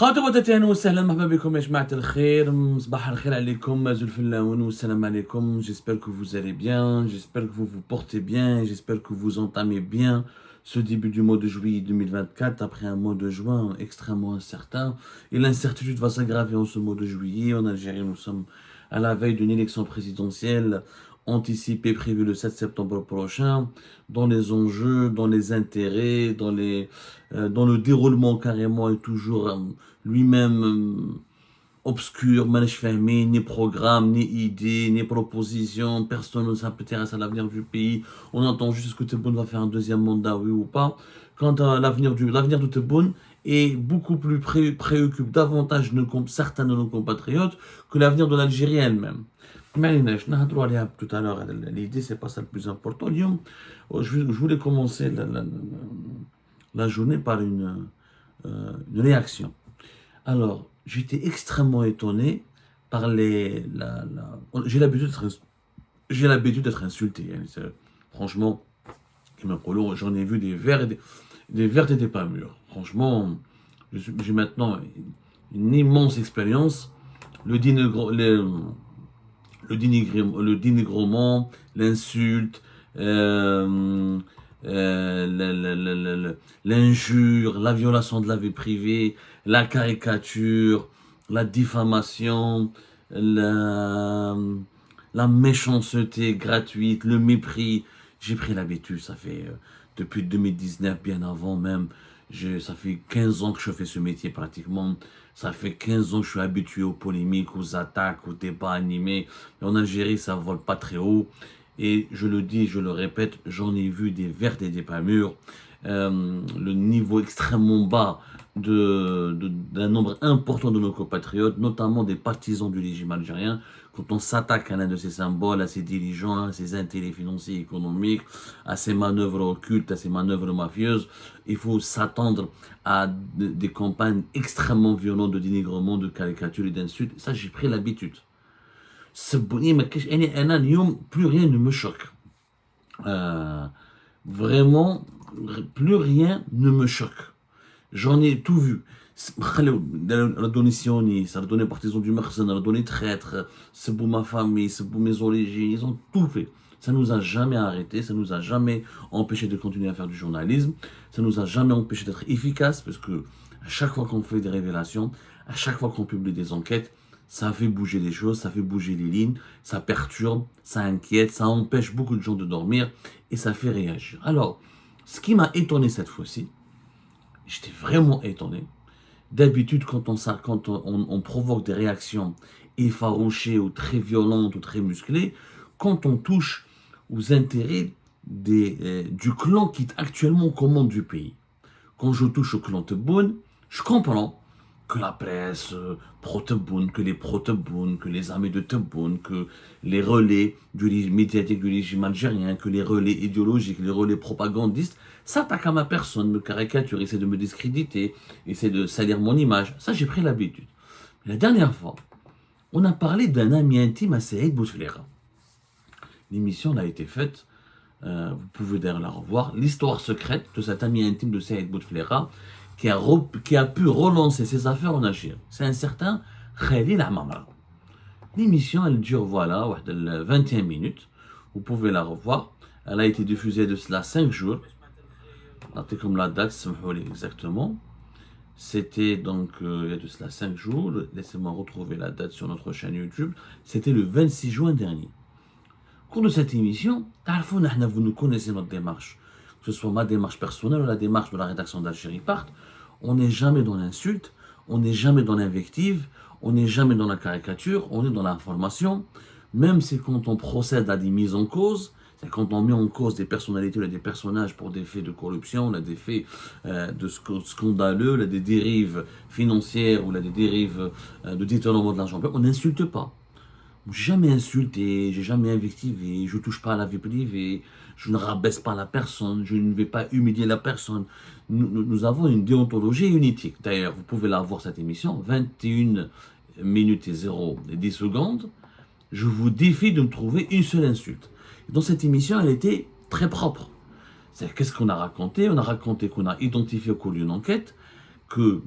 خاطبتي أهلا وسهلا مرحبا بكم يا جماعة الخير صباح الخير عليكم زول الفلاون والسلام عليكم. J'espère que vous allez bien, j'espère que vous vous portez bien, j'espère que vous entamez bien ce début du mois de juillet 2024 après un mois de juin extrêmement incertain. Et l'incertitude va s'aggraver en ce mois de juillet. En Algérie, nous sommes à la veille d'une élection présidentielle anticipée prévue le 7 septembre prochain, dans les enjeux, dans les intérêts, dans le déroulement carrément est toujours lui-même obscur, ni programme, ni idée, ni proposition, personne ne s'intéresse à l'avenir du pays, on entend juste est-ce que Tebboune va faire un deuxième mandat, oui ou pas. Quant à l'avenir de Tebboune est beaucoup plus préoccupe davantage certains de nos compatriotes que l'avenir de l'Algérie elle-même. Mais tout à l'heure, l'idée c'est pas ça le plus important. Je voulais commencer la journée par une réaction. Alors, j'étais extrêmement étonné par j'ai l'habitude d'être insulté. Franchement, j'en ai vu des vertes et des pas mûres. Franchement, j'ai maintenant une immense expérience. Le dénigrement, l'insulte, l'injure, la violation de la vie privée, la caricature, la diffamation, la méchanceté gratuite, le mépris. J'ai pris l'habitude, ça fait depuis 2019, bien avant même, ça fait 15 ans que je fais ce métier pratiquement. Ça fait 15 ans que je suis habitué aux polémiques, aux attaques, aux débats animés. Et en Algérie, ça ne vole pas très haut. Et je le dis, je le répète, j'en ai vu des vertes et des pas mûres. Le niveau extrêmement bas d'un nombre important de nos compatriotes, notamment des partisans du régime algérien, quand on s'attaque à l'un de ses symboles, à ses dirigeants, à ses intérêts financiers et économiques, à ses manœuvres occultes, à ses manœuvres mafieuses, il faut s'attendre à des campagnes extrêmement violentes de dénigrement, de caricature et d'insultes. Ça, j'ai pris l'habitude. Plus rien ne me choque. Vraiment, plus rien ne me choque. J'en ai tout vu. La sioniste, la partisan du mercenaire, la traître, c'est pour ma famille, c'est pour mes origines, ils ont tout fait. Ça nous a jamais arrêté, ça nous a jamais empêché de continuer à faire du journalisme, ça nous a jamais empêché d'être efficace parce que à chaque fois qu'on fait des révélations, à chaque fois qu'on publie des enquêtes, ça fait bouger les choses, ça fait bouger les lignes, ça perturbe, ça inquiète, ça empêche beaucoup de gens de dormir et ça fait réagir. Alors, ce qui m'a étonné cette fois-ci, j'étais vraiment étonné. D'habitude, quand on provoque des réactions effarouchées ou très violentes ou très musclées, quand on touche aux intérêts du clan qui est actuellement aux commandes du pays. Quand je touche au clan Tebboune, je comprends que la presse pro-Tebboune, que les pro-Tebboune, que les armées de Tebboune, que les relais médiatiques du régime algérien, que les relais idéologiques, les relais propagandistes s'attaquent à ma personne, me caricaturent, essaient de me discréditer, essaient de salir mon image. Ça, j'ai pris l'habitude. La dernière fois, on a parlé d'un ami intime à Saïd Bouteflika. L'émission a été faite, vous pouvez d'ailleurs la revoir, l'histoire secrète de cet ami intime de Saïd Bouteflika qui a pu relancer ses affaires en Algérie. C'est un certain Khalil Amamra. L'émission, elle dure, 21 minutes. Vous pouvez la revoir. Elle a été diffusée de cela 5 jours. Notez comme la date, exactement. C'était donc, il y a de cela 5 jours. Laissez-moi retrouver la date sur notre chaîne YouTube. C'était le 26 juin dernier. Au cours de cette émission, vous nous connaissez notre démarche. Que ce soit ma démarche personnelle ou la démarche de la rédaction d'Algérie Part, on n'est jamais dans l'insulte, on n'est jamais dans l'invective, on n'est jamais dans la caricature, on est dans l'information. Même si quand on procède à des mises en cause, c'est quand on met en cause des personnalités ou des personnages pour des faits de corruption, des faits de scandaleux, des dérives financières ou des dérives de détournement de l'argent, on n'insulte pas. J'ai jamais insulté, j'ai jamais invectivé, je ne touche pas à la vie privée, je ne rabaisse pas la personne, je ne vais pas humilier la personne. Nous avons une déontologie et une éthique. D'ailleurs, vous pouvez la voir cette émission, 21 minutes et 10 secondes. Je vous défie de me trouver une seule insulte. Dans cette émission, elle était très propre. Qu'est-ce qu'on a raconté? On a raconté qu'on a identifié au cours d'une enquête que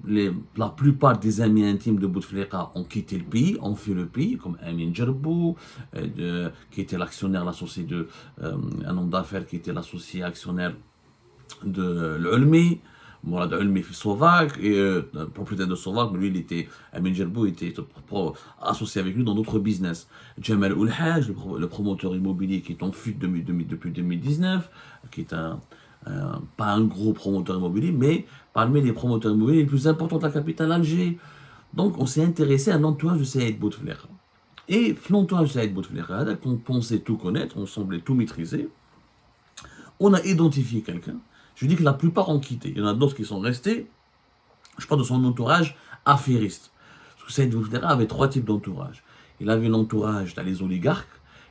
la plupart des amis intimes de Bouteflika ont quitté le pays, ont fui le pays, comme Amin Djerbou, qui était l'actionnaire, l'associé un homme d'affaires qui était l'associé actionnaire de l'Ulmi, Mourad Ulmi Slovaque, et propriétaire de Slovaque, mais lui, Amin Djerbou était associé avec lui dans d'autres business. Jamal Oulhaj, le promoteur immobilier qui est en fuite depuis 2019, qui est pas un gros promoteur immobilier, mais parmi les promoteurs immobiliers les plus importants de la capitale Alger. Donc on s'est intéressé à l'entourage de Saïd Bouteflika. Et l'entourage de Saïd Bouteflika, qu'on pensait tout connaître, on semblait tout maîtriser, on a identifié quelqu'un. Je dis que la plupart ont quitté. Il y en a d'autres qui sont restés. Je parle de son entourage affairiste. Parce que Saïd Bouteflika avait 3 types d'entourage. Il avait l'entourage les oligarques,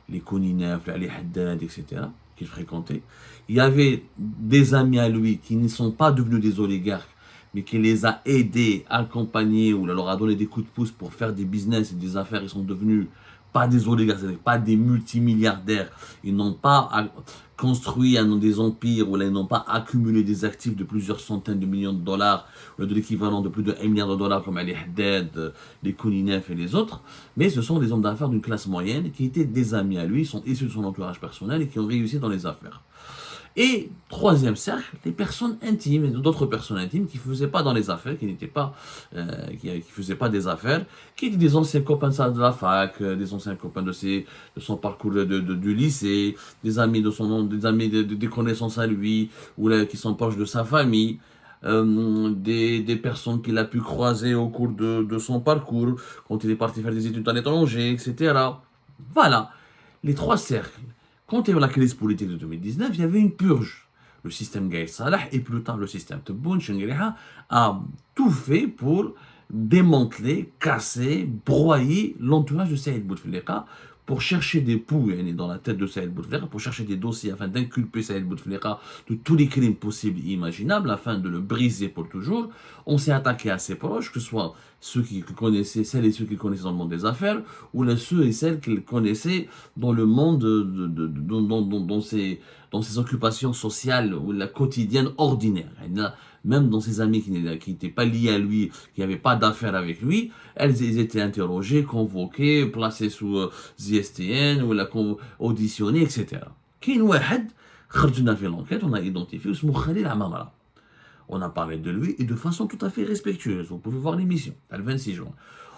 les Koninef, les Ali Haddad, etc., qu'il fréquentait. Il y avait des amis à lui qui ne sont pas devenus des oligarques, mais qui les a aidés, accompagnés, ou leur a donné des coups de pouce pour faire des business et des affaires. Ils sont devenus pas des oligarques, c'est-à-dire pas des multimilliardaires. Ils n'ont pas construit des empires, ou ils n'ont pas accumulé des actifs de plusieurs centaines de millions de dollars, ou de l'équivalent de plus de 1 milliard de dollars, comme Ali Haddad, les Koninef et les autres. Mais ce sont des hommes d'affaires d'une classe moyenne qui étaient des amis à lui, sont issus de son entourage personnel et qui ont réussi dans les affaires. Et 3e cercle, les personnes intimes, d'autres personnes intimes qui ne faisaient pas dans les affaires, qui faisaient pas des affaires, qui étaient des anciens copains de la fac, des anciens copains de son parcours du lycée, des amis des connaissances à lui, ou qui sont proches de sa famille, des personnes qu'il a pu croiser au cours de son parcours, quand il est parti faire des études à l'étranger, etc. Voilà, les 3 cercles. Quand il y a eu la crise politique de 2019, il y avait une purge. Le système Gaïd Salah et plus tard le système Tebboune, Chengueriha, a tout fait pour démanteler, casser, broyer l'entourage de Saïd Bouteflika pour chercher des poux dans la tête de Saïd Bouteflika, pour chercher des dossiers afin d'inculper Saïd Bouteflika de tous les crimes possibles et imaginables afin de le briser pour toujours. On s'est attaqué à ses proches, que ce soit celles et ceux qui connaissaient dans le monde des affaires, ou ceux et celles qu'il connaissait dans le monde, dans ses occupations sociales ou la quotidienne ordinaire. Même dans ses amis qui n'étaient pas liés à lui, qui n'avaient pas d'affaires avec lui, ils étaient interrogés, convoqués, placés sous ZSTN, ou auditionnés, etc. Qui خرجنا في l'enquête, on a identifié اسمه Khalil Amamra. On a parlé de lui et de façon tout à fait respectueuse. Vous pouvez voir l'émission, le 26 juin.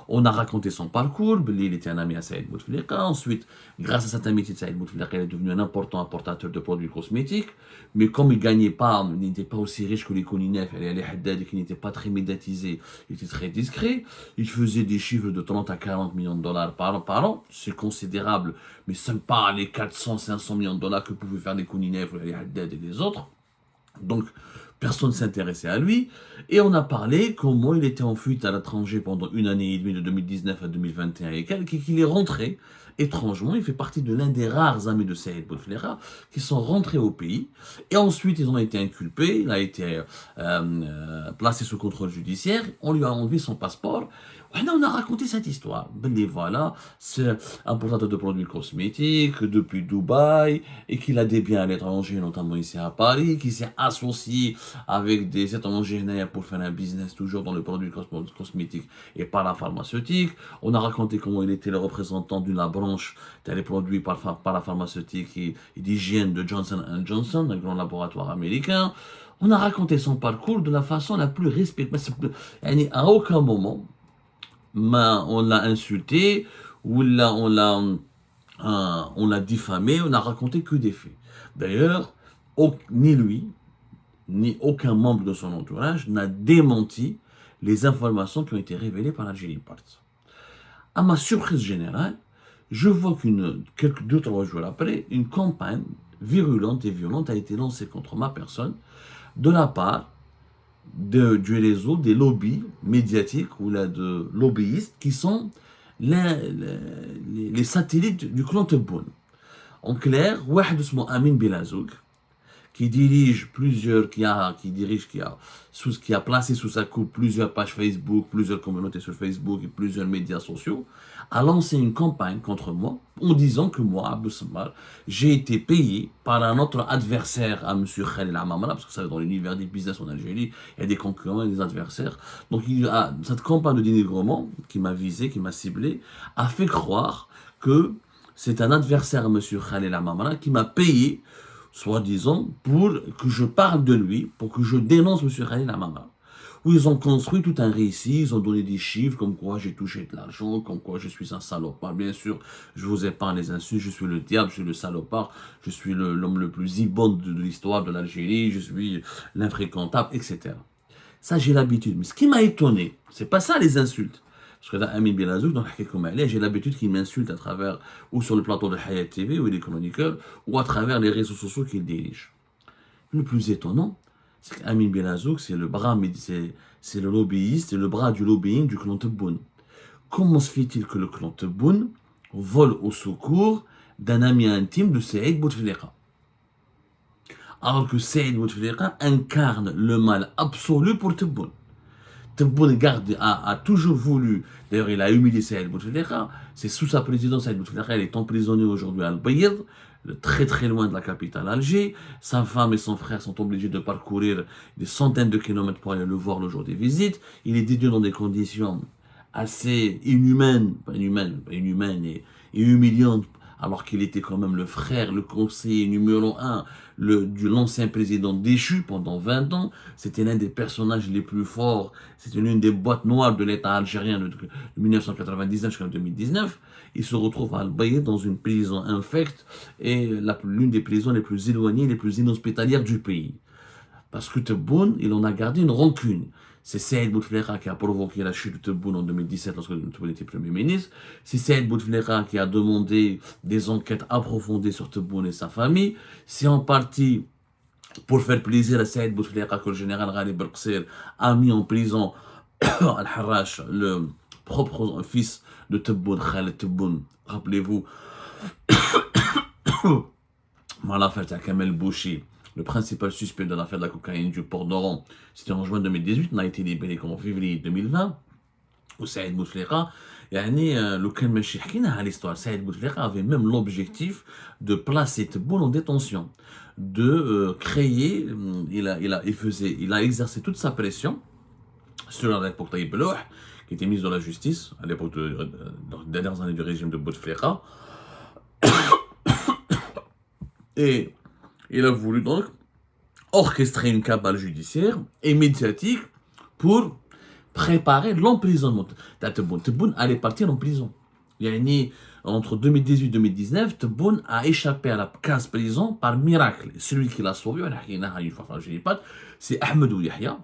On a raconté son parcours, il était un ami à Saïd Bouteflika. Ensuite, grâce à cette amitié de Saïd Bouteflika, il est devenu un important importateur de produits cosmétiques. Mais comme il n'était pas aussi riche que les Koninef et les Haddad, et qu'il n'était pas très médiatisé, il était très discret. Il faisait des chiffres de 30 à 40 millions de dollars par an. C'est considérable, mais ce n'est pas les 400-500 millions de dollars que pouvaient faire les Koninef, les Haddad et les autres. Donc, personne ne s'intéressait à lui. Et on a parlé comment il était en fuite à l'étranger pendant 1 année et demie, de 2019 à 2021 et quelques, et qu'il est rentré. Étrangement, il fait partie de l'un des rares amis de Saïd Bouteflika qui sont rentrés au pays. Et ensuite, ils ont été inculpés. Il a été placé sous contrôle judiciaire. On lui a enlevé son passeport. On a raconté cette histoire. Et voilà, c'est un importateur de produits cosmétiques depuis Dubaï et qu'il a des biens à l'étranger, notamment ici à Paris, qui s'est associé avec des étrangers pour faire un business toujours dans le produit cosmétique et pas la pharmaceutique. On a raconté comment il était le représentant de la branche des produits par la pharmaceutique et d'hygiène de Johnson & Johnson, un grand laboratoire américain. On a raconté son parcours de la façon la plus respectueuse. À aucun moment, on l'a insulté, ou on l'a diffamé, on n'a raconté que des faits. D'ailleurs, ni lui, ni aucun membre de son entourage n'a démenti les informations qui ont été révélées par Algérie Part. À ma surprise générale, je vois 2-3 jours après, une campagne virulente et violente a été lancée contre ma personne de la part du réseau des lobbies médiatiques ou de lobbyistes qui sont les satellites du clan Tebboune. En clair, واحد اسمه Amin Belazouk, qui dirige plusieurs, qui a placé sous sa coupe plusieurs pages Facebook, plusieurs communautés sur Facebook et plusieurs médias sociaux, a lancé une campagne contre moi en disant que moi, Abdou Samar, j'ai été payé par un autre adversaire à M. Khalil Amamra, parce que ça, dans l'univers des business en Algérie, il y a des concurrents et des adversaires. Donc cette campagne de dénigrement qui m'a visé, qui m'a ciblé, a fait croire que c'est un adversaire à M. Khalil Amamra qui m'a payé, soi-disant, pour que je parle de lui, pour que je dénonce M. Khalil Amamra. Où ils ont construit tout un récit, ils ont donné des chiffres, comme quoi j'ai touché de l'argent, comme quoi je suis un salopard. Bien sûr, je vous épargne les insultes, je suis le diable, je suis le salopard, je suis l'homme le plus ibon de l'histoire de l'Algérie, je suis l'infréquentable, etc. Ça, j'ai l'habitude. Mais ce qui m'a étonné, c'est pas ça les insultes. Parce que là, Amin Belazouk, dans la j'ai l'habitude qu'il m'insulte à travers, ou sur le plateau de Hayat TV, où il est chroniqueur, ou à travers les réseaux sociaux qu'il dirige. Le plus étonnant, c'est qu'Amin Belazouk, c'est le bras, c'est le lobbyiste, c'est le bras du lobbying du clan Tebboune. Comment se fait-il que le clan Tebboune vole au secours d'un ami intime de Saïd Bouteflika, alors que Saïd Bouteflika incarne le mal absolu pour Tebboune. Tebboune a toujours voulu, d'ailleurs il a humilié Saïd Bouteflika, c'est sous sa présidence Saïd Bouteflika, il est emprisonné aujourd'hui à Al-Bayid, très très loin de la capitale Alger. Sa femme et son frère sont obligés de parcourir des centaines de kilomètres pour aller le voir le jour des visites. Il est détenu dans des conditions assez inhumaines et humiliantes, alors qu'il était quand même le frère, le conseiller numéro 1 de l'ancien président déchu pendant 20 ans. C'était l'un des personnages les plus forts, c'était l'une des boîtes noires de l'État algérien de 1999 jusqu'en 2019. Il se retrouve à Al-Bayt dans une prison infecte et l'une des prisons les plus éloignées, les plus inhospitalières du pays. Parce que Tebboune, il en a gardé une rancune. C'est Saïd Bouteflika qui a provoqué la chute de Tebboune en 2017 lorsque Tebboune était Premier ministre. C'est Saïd Bouteflika qui a demandé des enquêtes approfondies sur Tebboune et sa famille. C'est en partie pour faire plaisir à Saïd Bouteflika que le général Ghalib Belqsir a mis en prison Al-Harrach, le propre fils de Tebboune, Khaled Tebboune. Rappelez-vous, l'affaire de Kamel Bouchi, le principal suspect de l'affaire de la cocaïne du port d'Oran, c'était en juin 2018, on a été libéré en février 2020, où Saïd Bouteflika, l'histoire, Saïd Bouteflika avait même l'objectif de placer Tebboune en détention, de créer, il a exercé toute sa pression sur l'époque Taïb Belouh, qui était ministre de la Justice, à l'époque des dernières années du régime de Bouteflika, et il a voulu donc orchestrer une cabale judiciaire et médiatique pour préparer l'emprisonnement. Tebboune allait partir en prison. Entre 2018 et 2019, Tebboune a échappé à la case prison par miracle. Celui qui l'a sauvé, c'est Ahmedou Yahya,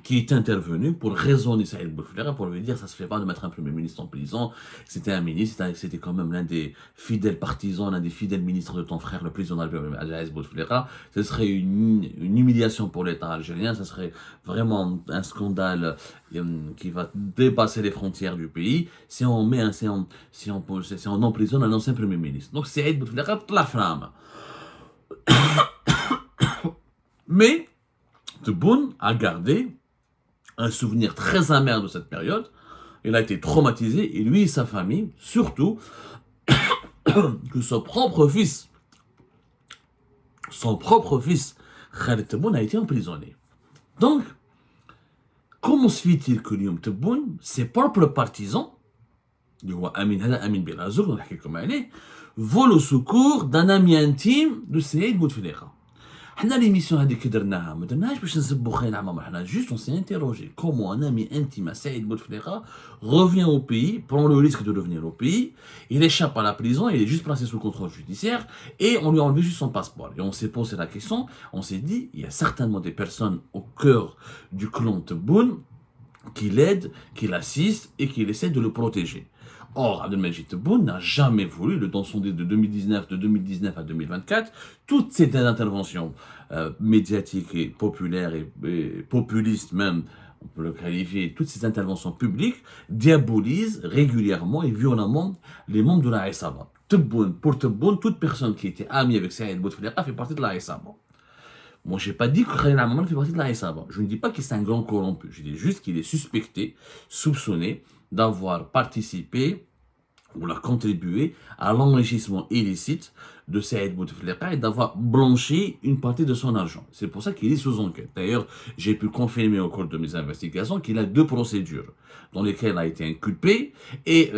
qui est intervenu pour raisonner Saïd Bouteflika, pour lui dire ça se fait pas de mettre un premier ministre en prison. C'était un ministre, c'était quand même l'un des fidèles partisans, l'un des fidèles ministres de ton frère, le président Saïd Bouteflika. Ce serait une humiliation pour l'État algérien, ce serait vraiment un scandale qui va dépasser les frontières du pays si on emprisonne un ancien premier ministre. Donc Saïd Bouteflika toute la flamme. Mais Tebboune a gardé un souvenir très amer de cette période. Il a été traumatisé, et lui et sa famille, surtout, que son propre fils, Khaled Tebboune, a été emprisonné. Donc, comment se fait-il que Lyoum Tebboune, ses propres partisans, Amin Belazouk, volent au secours d'un ami intime de Saïd Bouteflika? L'émission juste on s'est interrogé comment un ami intime à Saïd Bouteflika revient au pays, prend le risque de revenir au pays, il échappe à la prison, il est juste placé sous contrôle judiciaire et on lui a enlevé juste son passeport. Et on s'est posé la question, on s'est dit, il y a certainement des personnes au cœur du clan Tebboune qui l'aident, qui l'assistent et qui essaient de le protéger. Or, Abdelmajid Tebboune n'a jamais voulu, dans son de 2019 à 2024, toutes ces interventions médiatiques et populaires et populistes même, on peut le qualifier, toutes ces interventions publiques diabolisent régulièrement et violemment les membres de la Aïsaba. Pour Tebboune, toute personne qui était amie avec Saïd Bouteflika fait partie de la Aïsaba. Moi, je n'ai pas dit que Khalil Amamra fait partie de la Isaba. Je ne dis pas qu'il est un grand corrompu. Je dis juste qu'il est suspecté, soupçonné d'avoir participé ou l'a contribué à l'enrichissement illicite de Saïd Bouteflika et d'avoir blanchi une partie de son argent. C'est pour ça qu'il est sous enquête. D'ailleurs, j'ai pu confirmer au cours de mes investigations qu'il a 2 procédures dans lesquelles il a été inculpé et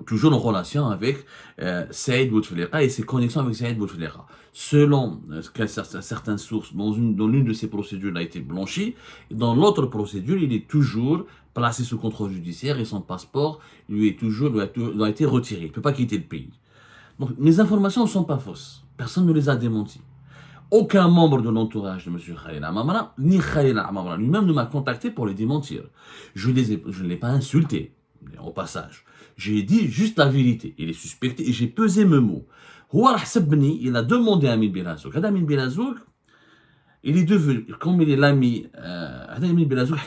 toujours en relation avec Saïd Bouteflika et ses connexions avec Saïd Bouteflika. Selon certaines sources, dans l'une de ces procédures, il a été blanchi. Dans l'autre procédure, il est toujours placé sous contrôle judiciaire et son passeport lui a été retiré. Il ne peut pas quitter le pays. Donc, mes informations ne sont pas fausses. Personne ne les a démenties. Aucun membre de l'entourage de M. Khalil Amamra, ni Khalil Amamra lui-même ne m'a contacté pour les démentir. Je ne l'ai pas insulté, au passage. J'ai dit juste la vérité. Il est suspecté et j'ai pesé mes mots. Il a demandé à Amin Belazouk. Amin Belazouk, il est devenu, comme il est l'ami, Amin Belazouk,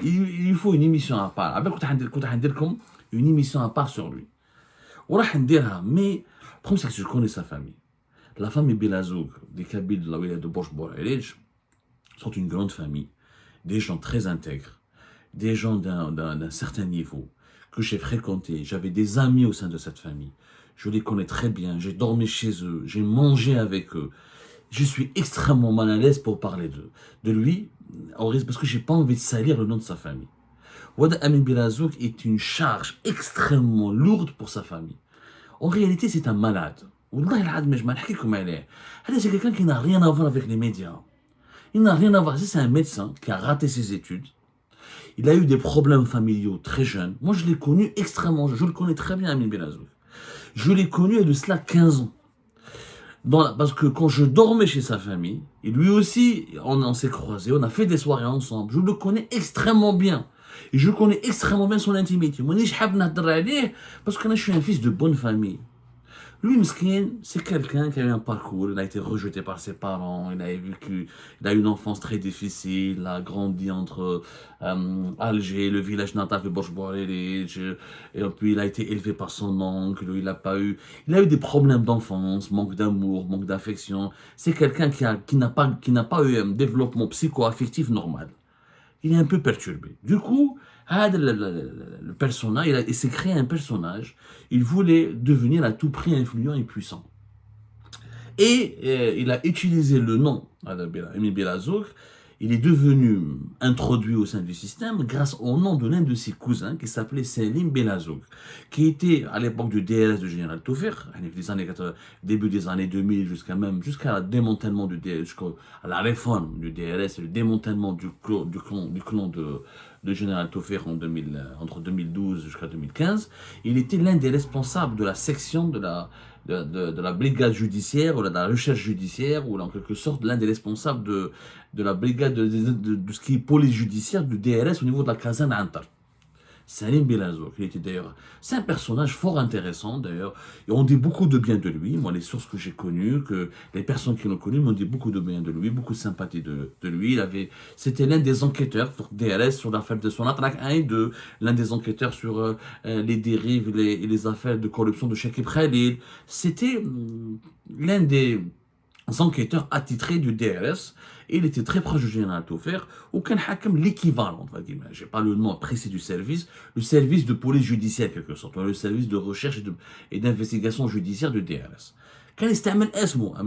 il lui faut une émission à part. Une émission à part sur lui. Mais, le problème c'est que je connais sa famille. La famille Belazouk, des Kabyles de la wilaya de Borj-Borelej, sont une grande famille. Des gens très intègres. Des gens d'un certain niveau que j'ai fréquenté. J'avais des amis au sein de cette famille. Je les connais très bien. J'ai dormi chez eux. J'ai mangé avec eux. Je suis extrêmement mal à l'aise pour parler de lui, parce que je n'ai pas envie de salir le nom de sa famille. Wada Amin Belazouk est une charge extrêmement lourde pour sa famille. En réalité, c'est un malade. C'est quelqu'un qui n'a rien à voir avec les médias. Il n'a rien à voir. C'est un médecin qui a raté ses études. Il a eu des problèmes familiaux très jeunes. Moi, je l'ai connu extrêmement jeune. Je le connais très bien, Amin Belazouk. Je l'ai connu il y a de cela 15 ans. Parce que quand je dormais chez sa famille, et lui aussi, on s'est croisés, on a fait des soirées ensemble. Je le connais extrêmement bien. Et je connais extrêmement bien son intimité. Moi, parce que je suis un fils de bonne famille. Lui, Mskin, c'est quelqu'un qui a eu un parcours, il a été rejeté par ses parents, il a eu une enfance très difficile, il a grandi entre Alger, le village natal de Borj-Borelej, et puis il a été élevé par son oncle, il a eu des problèmes d'enfance, manque d'amour, manque d'affection. C'est quelqu'un qui n'a pas eu un développement psycho-affectif normal. Il est un peu perturbé. Du coup, le personnage, il s'est créé un personnage. Il voulait devenir à tout prix influent et puissant. Et il a utilisé le nom Amin Belazouk. Il est devenu introduit au sein du système grâce au nom de l'un de ses cousins qui s'appelait Selim Belazouk, qui était à l'époque du DRS du général Taufer, début des années 2000 jusqu'à le démantèlement jusqu'à la réforme du DRS et le démantèlement du clan de général Taufer entre 2012 jusqu'à 2015. Il était l'un des responsables de la section de la brigade judiciaire ou de la recherche judiciaire, ou en quelque sorte l'un des responsables de la brigade de ce qui est police judiciaire du DRS au niveau de la caserne Antar. Salim Belazouk, c'est un personnage fort intéressant d'ailleurs, et on dit beaucoup de bien de lui. Moi, les sources que j'ai connues, les personnes qui l'ont connu m'ont dit beaucoup de bien de lui, beaucoup de sympathie de lui. C'était l'un des enquêteurs pour DRS sur l'affaire de son attaque 1 et 2, l'un des enquêteurs sur les dérives et les affaires de corruption de Cheikh Khalil. C'était l'un des enquêteurs attitrés du DRS. Et il était très proche du général Taufer, aucun hakam l'équivalent, je n'ai pas le nom précis du service, le service de police judiciaire quelque sorte, le service de recherche et d'investigation judiciaire du DRS. Quand il s'est Amin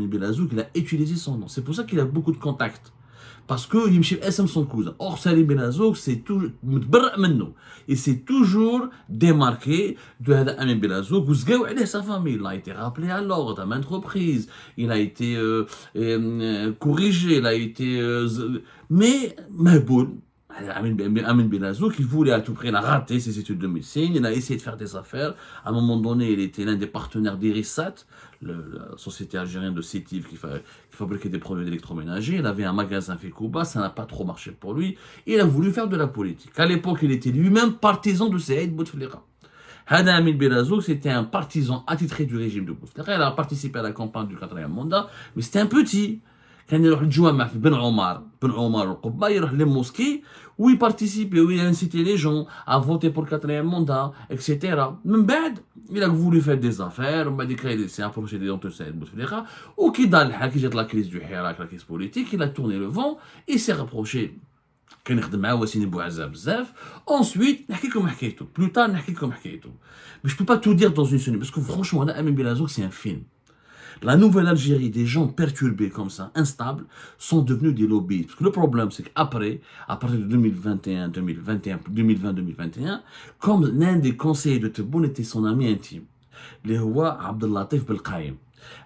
Belazouk, il a utilisé son nom. C'est pour ça qu'il a beaucoup de contacts. Parce que Yimshib SM son cousin. Or, Salim Belazouk, c'est toujours il s'est toujours démarqué de Amin Belazouk. Sa famille, il a été rappelé à l'ordre à maintes reprises. Il a été corrigé, il a été. Mais, Mahboul, Amin Belazouk, il voulait à tout prix, il a raté ses études de médecine, il a essayé de faire des affaires. À un moment donné, il était l'un des partenaires d'Irisat, la société algérienne de Sétif qui fabriquait des produits d'électroménager. Il avait un magasin fait Kouba, ça n'a pas trop marché pour lui. Il a voulu faire de la politique. À l'époque, il était lui-même partisan de Saïd Bouteflika. Amin Belazouk, c'était un partisan attitré du régime de Bouteflika. Il a participé à la campagne du 4e mandat, mais c'était un petit. كان يروح الجوامع في بن عمر والقبة يروح لي موسكي ويبارتيسيبي وينسيتي لي جون à voter pour quatrième mandat etc. من بعد il a voulu faire des affaires ومن بعد il s'est approché des dons سعيد بوتفليقة وكي دار الحال كي جات لا كريز دو حراك لا كريز بوليتيك il a tourné le vent il s'est rapproché كان يخدم مع وسيم بوعزة بزاف. Ensuite نحكي لكم حكايته بلوتار نحكي لكم حكايته mais je peux pas tout dire dans une seule parce que franchement là Amin Belazouk c'est un film. La nouvelle Algérie, des gens perturbés comme ça, instables, sont devenus des lobbies. Parce que le problème, c'est qu'après, à partir de 2020-2021, comme l'un des conseillers de Tebboune était son ami intime, le roi Abdellatif Belkhaïm.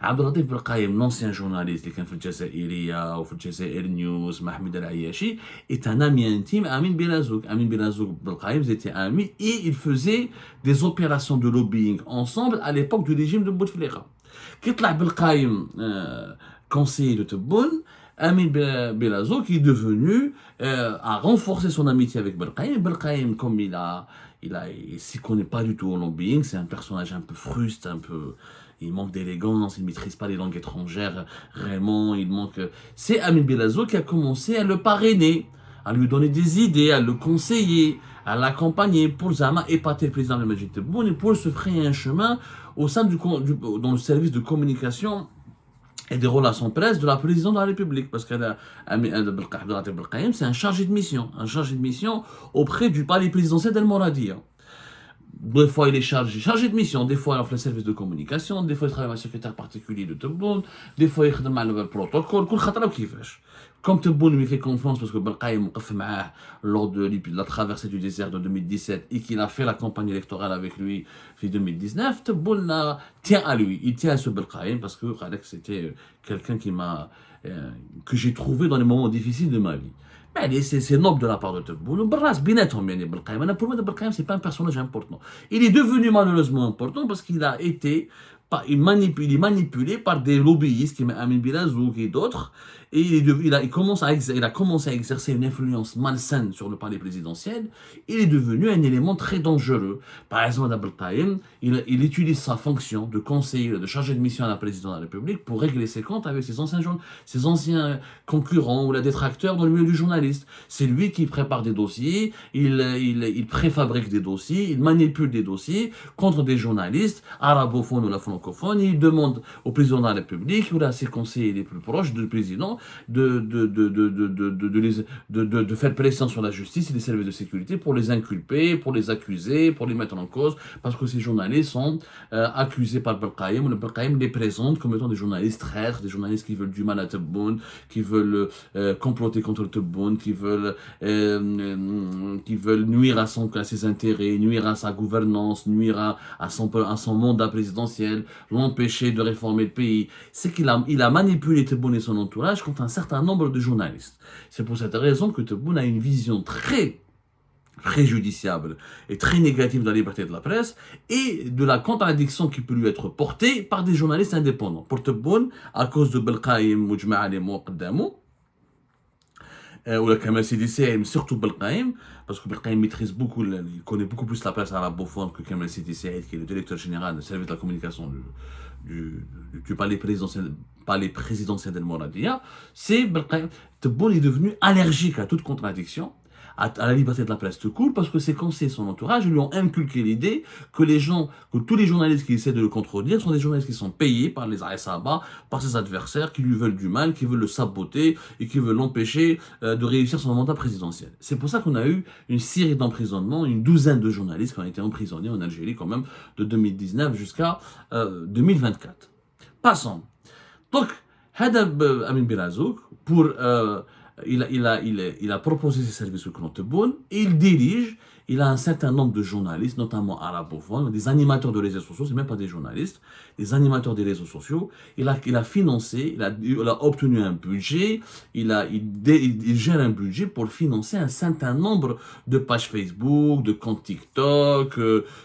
Abdellatif Belkhaïm, l'ancien journaliste qui a fait Jazairiya ou fait Jazair News, Mahmoud El-Ayashi, est un ami intime à Amin Belazouk. Amin Belazouk Belkhaïm, ils étaient amis et ils faisaient des opérations de lobbying ensemble à l'époque du régime de Bouteflika. Qui طلع بالقايم conseiller de Tebboune, Amin Belazouk est devenu a renforcé son amitié avec Belkhaïm. Belkhaïm, comme il s'y connaît pas du tout au lobbying, c'est un personnage un peu fruste, il manque d'élégance, il maîtrise pas les langues étrangères réellement, c'est Amin Belazouk qui a commencé à le parrainer, à lui donner des idées, à le conseiller, à l'accompagner pour Zama épater le président de Majid Tebboune et pour se frayer un chemin au sein dans le service de communication et des relations presse de la présidente de la République. Parce que c'est un chargé de mission auprès du palais présidentiel d'El Moradia. Des fois, il est chargé de mission. Des fois, il fait le service de communication. Des fois, il travaille avec le secrétaire particulier de Tebboune. Des fois, il travaille avec le protocole. Comme Tebboune lui fait confiance parce que Belkhaïm lors de la traversée du désert de 2017 et qu'il a fait la campagne électorale avec lui en 2019, Tebboune tient à lui. Il tient à ce Belkhaïm parce que c'était quelqu'un que j'ai trouvé dans les moments difficiles de ma vie. C'est noble de la part de Tebboune. Pour moi, Belkhaïm, c'est pas un personnage important. Il est devenu malheureusement important parce qu'il a été manipulé par des lobbyistes, comme Amin Belazouk et d'autres, et il a commencé à exercer une influence malsaine sur le palais présidentiel. Il est devenu un élément très dangereux. Par exemple, Belkhaïm, il utilise sa fonction de conseiller, de chargé de mission à la présidence de la République pour régler ses comptes avec ses anciens concurrents ou les détracteurs dans le milieu du journaliste. C'est lui qui prépare des dossiers, il préfabrique des dossiers, il manipule des dossiers contre des journalistes arabophones ou la francophones. Il demande au président de la République ou à ses conseillers les plus proches du président de faire pression sur la justice et les services de sécurité pour les inculper, pour les accuser, pour les mettre en cause, parce que ces journalistes sont accusés par Belkhaïm. Le Belkhaïm les présente comme étant des journalistes traîtres, des journalistes qui veulent du mal à Tebboune, qui veulent comploter contre Tebboune, qui veulent nuire à ses intérêts, nuire à sa gouvernance, nuire à son mandat présidentiel, l'empêcher de réformer le pays. C'est qu'il a manipulé Tebboune et son entourage contre un certain nombre de journalistes. C'est pour cette raison que Tebboune a une vision très préjudiciable et très négative de la liberté de la presse et de la contradiction qui peut lui être portée par des journalistes indépendants. Pour Tebboune, à cause de Belkhaïm, Moujma'a les mots ou la Kamal Sidi Saïd, surtout Belkhaïm, parce que Belkhaïm maîtrise beaucoup, il connaît beaucoup plus la presse arabophone que Kamal Sidi Saïd, qui est le directeur général du service de la communication du palais présidentiel d'El Moradia. C'est Belkhaïm. Tebboune est devenu allergique à toute contradiction, à la liberté de la presse tout court, parce que ses conseillers, son entourage, lui ont inculqué l'idée que tous les journalistes qui essaient de le contredire sont des journalistes qui sont payés par les Aïsaba, par ses adversaires, qui lui veulent du mal, qui veulent le saboter et qui veulent l'empêcher de réussir son mandat présidentiel. C'est pour ça qu'on a eu une série d'emprisonnements, une douzaine de journalistes qui ont été emprisonnés en Algérie quand même, de 2019 jusqu'à 2024. Passons. Donc, Hadab Amin Belazouk, il a proposé ses services au clan Tebboune et il a un certain nombre de journalistes, notamment arabophones, des animateurs de réseaux sociaux, c'est même pas des journalistes, des animateurs des réseaux sociaux. Il a financé, il a obtenu un budget, il gère un budget pour financer un certain nombre de pages Facebook, de comptes TikTok,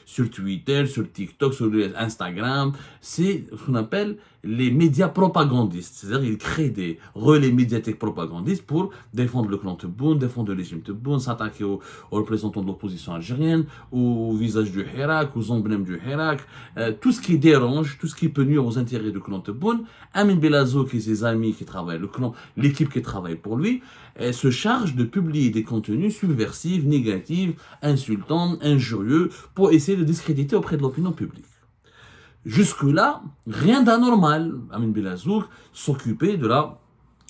sur Twitter, sur TikTok, sur Instagram. C'est ce qu'on appelle les médias propagandistes. C'est-à-dire qu'il crée des relais médiatiques propagandistes pour défendre le clan Tebboune, défendre le régime Tebboune, s'attaquer aux représentants de l'opposition algérienne, au visage du Hirak, aux emblèmes du Hirak, tout ce qui dérange, tout ce qui peut nuire aux intérêts du clan Tebboune. Amin Belazouk et ses amis qui travaillent, le clan, l'équipe qui travaille pour lui, se charge de publier des contenus subversifs, négatifs, insultants, injurieux, pour essayer de discréditer auprès de l'opinion publique. Jusque-là, rien d'anormal. Amin Belazouk s'occupait de la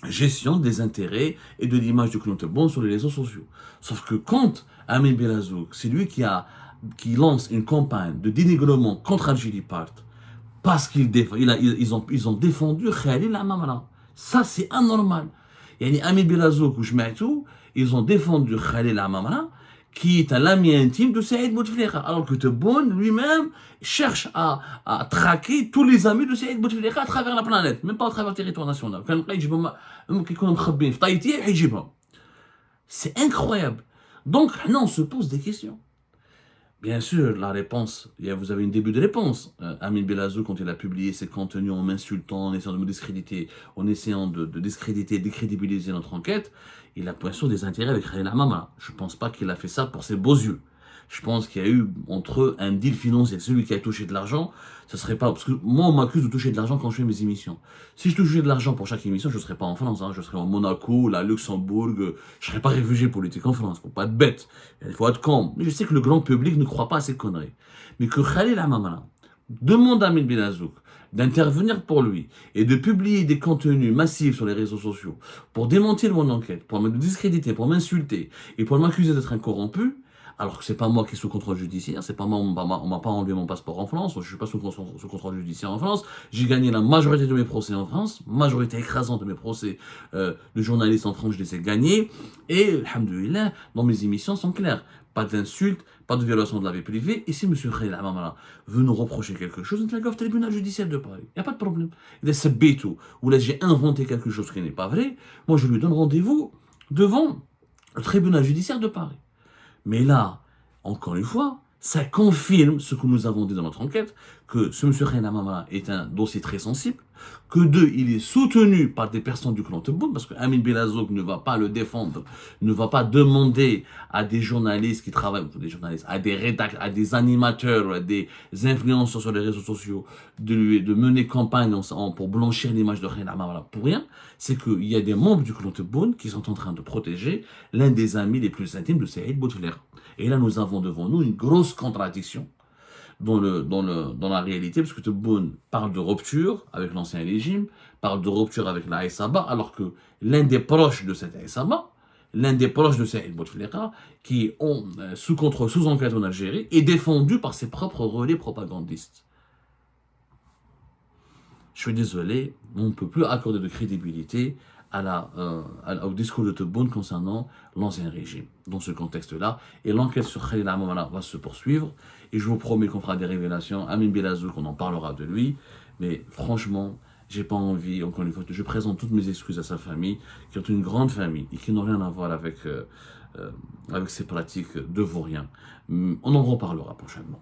gestion des intérêts et de l'image du clan Tebboune sur les réseaux sociaux. Sauf que quand Amin Belazouk, c'est lui qui lance une campagne de dénigrement contre Algérie Part, parce ils ont défendu Khalil Amamra. Ça, c'est anormal. Yani Amin Belazouk ou Jma'tou, ils ont défendu Khalil Amamra, qui est un ami intime de Saïd Bouteflika, alors que Tebboune lui-même cherche à traquer tous les amis de Saïd Bouteflika à travers la planète, même pas à travers le territoire national. C'est incroyable. Donc, là, on se pose des questions. Bien sûr, la réponse, vous avez un début de réponse. Amin Belazouk, quand il a publié ses contenus en m'insultant, en essayant de me discréditer, en essayant de discréditer, décrédibiliser notre enquête, il a bien sûr des intérêts avec Khalil Amamra. Je ne pense pas qu'il a fait ça pour ses beaux yeux. Je pense qu'il y a eu entre eux un deal financier. Celui qui a touché de l'argent, ce serait pas... Parce que moi, on m'accuse de toucher de l'argent quand je fais mes émissions. Si je touchais de l'argent pour chaque émission, je ne serais pas en France. Hein. Je serais en Monaco, la Luxembourg. Je ne serais pas réfugié politique en France. Il ne faut pas être bête. Il faut être con. Mais je sais que le grand public ne croit pas à ces conneries. Mais que Khalil Amamra demande à Amin Belazouk d'intervenir pour lui et de publier des contenus massifs sur les réseaux sociaux pour démentir mon enquête, pour me discréditer, pour m'insulter et pour m'accuser d'être un corrompu, alors que c'est pas moi qui suis sous contrôle judiciaire, c'est pas moi, on m'a pas enlevé mon passeport en France, je suis pas sous contrôle judiciaire en France, j'ai gagné la majorité de mes procès en France, majorité écrasante de mes procès de journalistes en France, je les ai gagnés, et, alhamdoulilah, dans mes émissions sont claires. Pas d'insultes, pas de violation de la vie privée. Et si M. Khalil Amamra veut nous reprocher quelque chose, on au tribunal judiciaire de Paris. Il n'y a pas de problème. Il est sabétou, ou là j'ai inventé quelque chose qui n'est pas vrai, moi je lui donne rendez-vous devant le tribunal judiciaire de Paris. Mais là, encore une fois, ça confirme ce que nous avons dit dans notre enquête, que ce M. Khalil Amamra est un dossier très sensible, que il est soutenu par des personnes du clan Tebboune, parce que Amin Belazouk ne va pas le défendre, ne va pas demander à des journalistes qui travaillent, à des rédacteurs, à des animateurs, à des influenceurs sur les réseaux sociaux, de mener campagne pour blanchir l'image de Khalil Amamra pour rien. C'est qu'il y a des membres du clan Tebboune qui sont en train de protéger l'un des amis les plus intimes de Saïd Bouteflika. Et là, nous avons devant nous une grosse contradiction dans la réalité, parce que Tebboune parle de rupture avec l'ancien régime, parle de rupture avec la Aïssaba, alors que l'un des proches de cette Aïssaba, l'un des proches de Saïd Bouteflika, qui est sous enquête en Algérie, est défendu par ses propres relais propagandistes. Je suis désolé, on ne peut plus accorder de crédibilité au discours de Tebboune concernant l'ancien régime, dans ce contexte-là. Et l'enquête sur Khalil Amamra va se poursuivre. Et je vous promets qu'on fera des révélations. Amin Belazouk, on en parlera de lui. Mais franchement, j'ai pas envie, encore une fois, je présente toutes mes excuses à sa famille, qui est une grande famille et qui n'ont rien à voir avec ces pratiques de vaurien. On en reparlera prochainement.